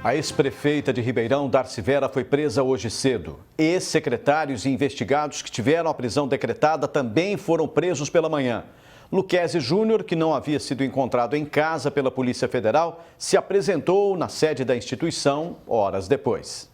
A ex-prefeita de Ribeirão, Darcy Vera, foi presa hoje cedo. Ex-secretários e investigados que tiveram a prisão decretada também foram presos pela manhã. Luquezzi Júnior, que não havia sido encontrado em casa pela Polícia Federal, se apresentou na sede da instituição horas depois.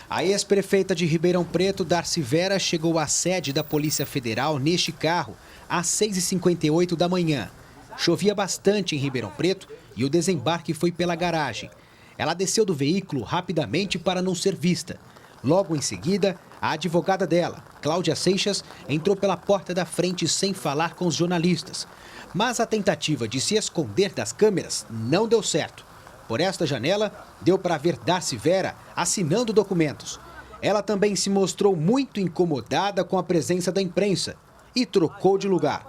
A ex-prefeita de Ribeirão Preto, Darcy Vera, chegou à sede da Polícia Federal neste carro às 6h58 da manhã. Chovia bastante em Ribeirão Preto e o desembarque foi pela garagem. Ela desceu do veículo rapidamente para não ser vista. Logo em seguida, a advogada dela, Cláudia Seixas, entrou pela porta da frente sem falar com os jornalistas. Mas a tentativa de se esconder das câmeras não deu certo. Por esta janela, deu para ver Darcy Vera assinando documentos. Ela também se mostrou muito incomodada com a presença da imprensa e trocou de lugar.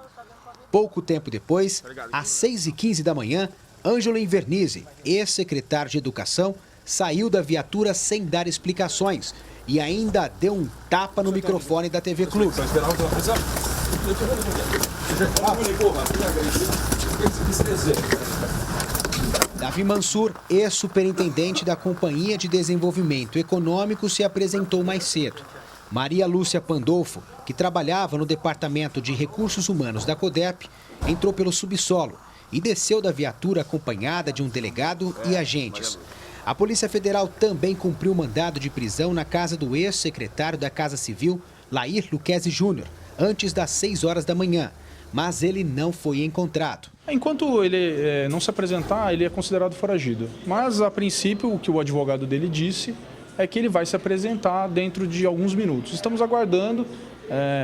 Pouco tempo depois, às 6h15 da manhã, Ângelo Invernizzi, ex-secretário de Educação, saiu da viatura sem dar explicações e ainda deu um tapa no microfone da TV Clube. Davi Mansur, ex-superintendente da Companhia de Desenvolvimento Econômico, se apresentou mais cedo. Maria Lúcia Pandolfo, que trabalhava no Departamento de Recursos Humanos da CODEP, entrou pelo subsolo e desceu da viatura acompanhada de um delegado e agentes. A Polícia Federal também cumpriu mandado de prisão na casa do ex-secretário da Casa Civil, Lair Luquezzi Júnior, antes das 6 horas da manhã, mas ele não foi encontrado. Enquanto ele não se apresentar, ele é considerado foragido. Mas, a princípio, o que o advogado dele disse é que ele vai se apresentar dentro de alguns minutos. Estamos aguardando,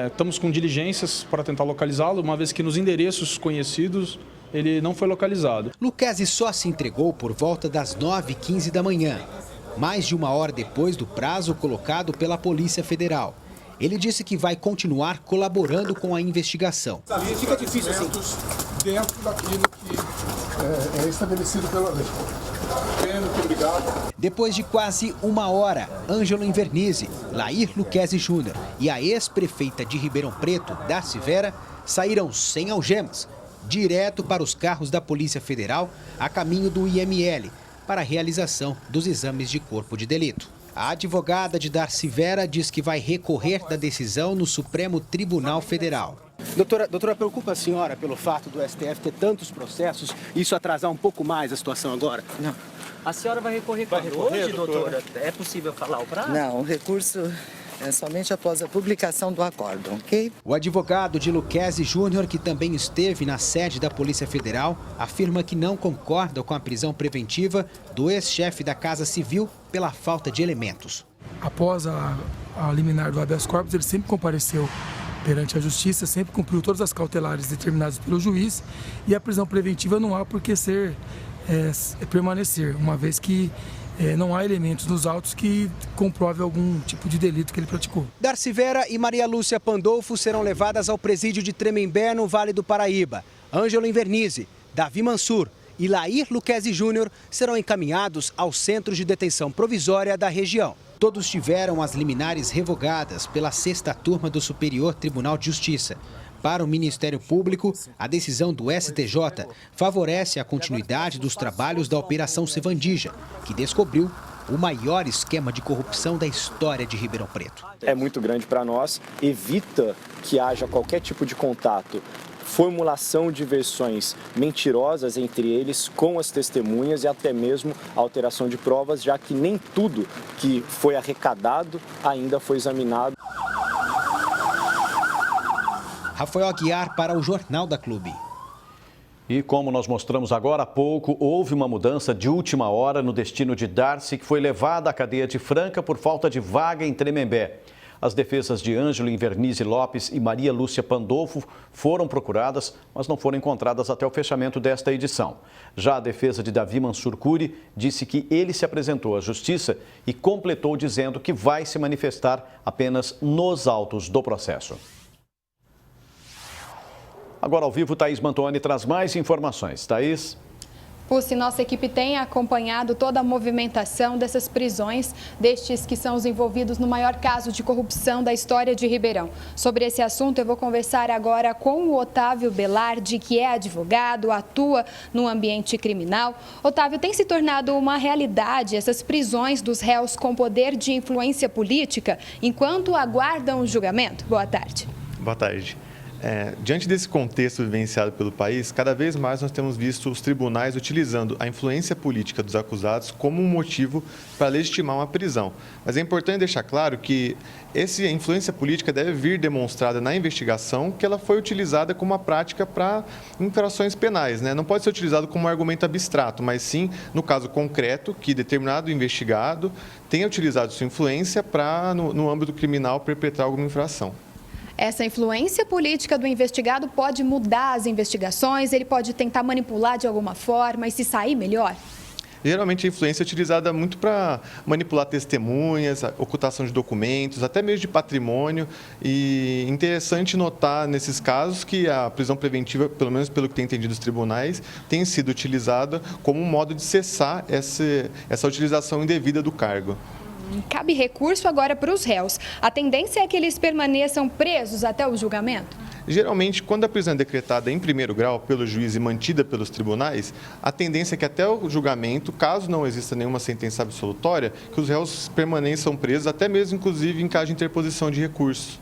estamos com diligências para tentar localizá-lo, uma vez que nos endereços conhecidos ele não foi localizado. Luquezzi só se entregou por volta das 9h15 da manhã, mais de uma hora depois do prazo colocado pela Polícia Federal. Ele disse que vai continuar colaborando com a investigação. Fica difícil assim. Dentro daquilo que é estabelecido pela lei. Muito obrigado. Depois de quase uma hora, Ângelo Invernizzi, Lair Luquezzi Júnior e a ex-prefeita de Ribeirão Preto, Darcy Vera, saíram sem algemas, direto para os carros da Polícia Federal, a caminho do IML, para a realização dos exames de corpo de delito. A advogada de Darcy Vera diz que vai recorrer da decisão no Supremo Tribunal Federal. Doutora, preocupa a senhora pelo fato do STF ter tantos processos e isso atrasar um pouco mais a situação agora? Não. A senhora vai recorrer hoje, doutora? É possível falar o prazo? Não, o recurso é somente após a publicação do acórdão, ok? O advogado de Luquezzi Júnior, que também esteve na sede da Polícia Federal, afirma que não concorda com a prisão preventiva do ex-chefe da Casa Civil pela falta de elementos. Após a liminar do habeas corpus, ele sempre compareceu perante a justiça, sempre cumpriu todas as cautelares determinadas pelo juiz e a prisão preventiva não há por que permanecer, uma vez que não há elementos nos autos que comprovem algum tipo de delito que ele praticou. Darcy Vera e Maria Lúcia Pandolfo serão levadas ao presídio de Tremembé, no Vale do Paraíba. Ângelo Invernizzi, Davi Mansur e Lair Luquezzi Júnior serão encaminhados aos centros de detenção provisória da região. Todos tiveram as liminares revogadas pela 6ª Turma do Superior Tribunal de Justiça. Para o Ministério Público, a decisão do STJ favorece a continuidade dos trabalhos da Operação Sevandija, que descobriu o maior esquema de corrupção da história de Ribeirão Preto. É muito grande para nós, evita que haja qualquer tipo de contato, formulação de versões mentirosas entre eles com as testemunhas e até mesmo alteração de provas, já que nem tudo que foi arrecadado ainda foi examinado. Rafael Aguiar para o Jornal da Clube. E como nós mostramos agora há pouco, houve uma mudança de última hora no destino de Darcy, que foi levada à cadeia de Franca por falta de vaga em Tremembé. As defesas de Ângelo Invernizzi Lopes e Maria Lúcia Pandolfo foram procuradas, mas não foram encontradas até o fechamento desta edição. Já a defesa de Davi Mansur Curi disse que ele se apresentou à justiça e completou dizendo que vai se manifestar apenas nos autos do processo. Agora ao vivo, Thaís Mantoni traz mais informações. Thaís? Pucci, nossa equipe tem acompanhado toda a movimentação dessas prisões, destes que são os envolvidos no maior caso de corrupção da história de Ribeirão. Sobre esse assunto, eu vou conversar agora com o Otávio Belardi, que é advogado, atua no ambiente criminal. Otávio, tem se tornado uma realidade essas prisões dos réus com poder de influência política enquanto aguardam o julgamento? Boa tarde. Boa tarde. Diante desse contexto vivenciado pelo país, cada vez mais nós temos visto os tribunais utilizando a influência política dos acusados como um motivo para legitimar uma prisão. Mas é importante deixar claro que essa influência política deve vir demonstrada na investigação que ela foi utilizada como uma prática para infrações penais, né? Não pode ser utilizado como um argumento abstrato, mas sim, no caso concreto, que determinado investigado tenha utilizado sua influência para, no âmbito criminal, perpetrar alguma infração. Essa influência política do investigado pode mudar as investigações? Ele pode tentar manipular de alguma forma e se sair melhor? Geralmente a influência é utilizada muito para manipular testemunhas, ocultação de documentos, até mesmo de patrimônio. E interessante notar nesses casos que a prisão preventiva, pelo menos pelo que tem entendido os tribunais, tem sido utilizada como um modo de cessar essa utilização indevida do cargo. Cabe recurso agora para os réus. A tendência é que eles permaneçam presos até o julgamento? Geralmente, quando a prisão é decretada em primeiro grau pelo juiz e mantida pelos tribunais, a tendência é que até o julgamento, caso não exista nenhuma sentença absolutória, que os réus permaneçam presos, até mesmo, inclusive, em caso de interposição de recurso.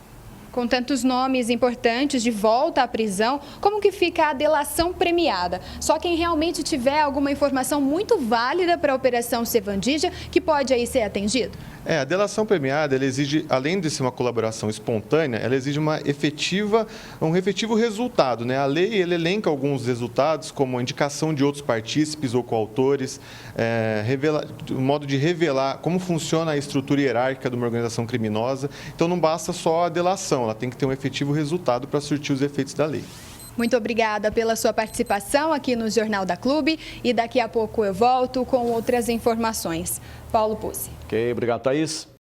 Com tantos nomes importantes de volta à prisão, como que fica a delação premiada? Só quem realmente tiver alguma informação muito válida para a Operação Sevandija que pode aí ser atendido? A delação premiada, ela exige, além de ser uma colaboração espontânea, ela exige um efetivo resultado, né? A lei elenca alguns resultados, como a indicação de outros partícipes ou coautores, o modo de revelar como funciona a estrutura hierárquica de uma organização criminosa. Então, não basta só a delação, ela tem que ter um efetivo resultado para surtir os efeitos da lei. Muito obrigada pela sua participação aqui no Jornal da Clube e daqui a pouco eu volto com outras informações. Paulo Pucci. Ok, obrigado, Thaís.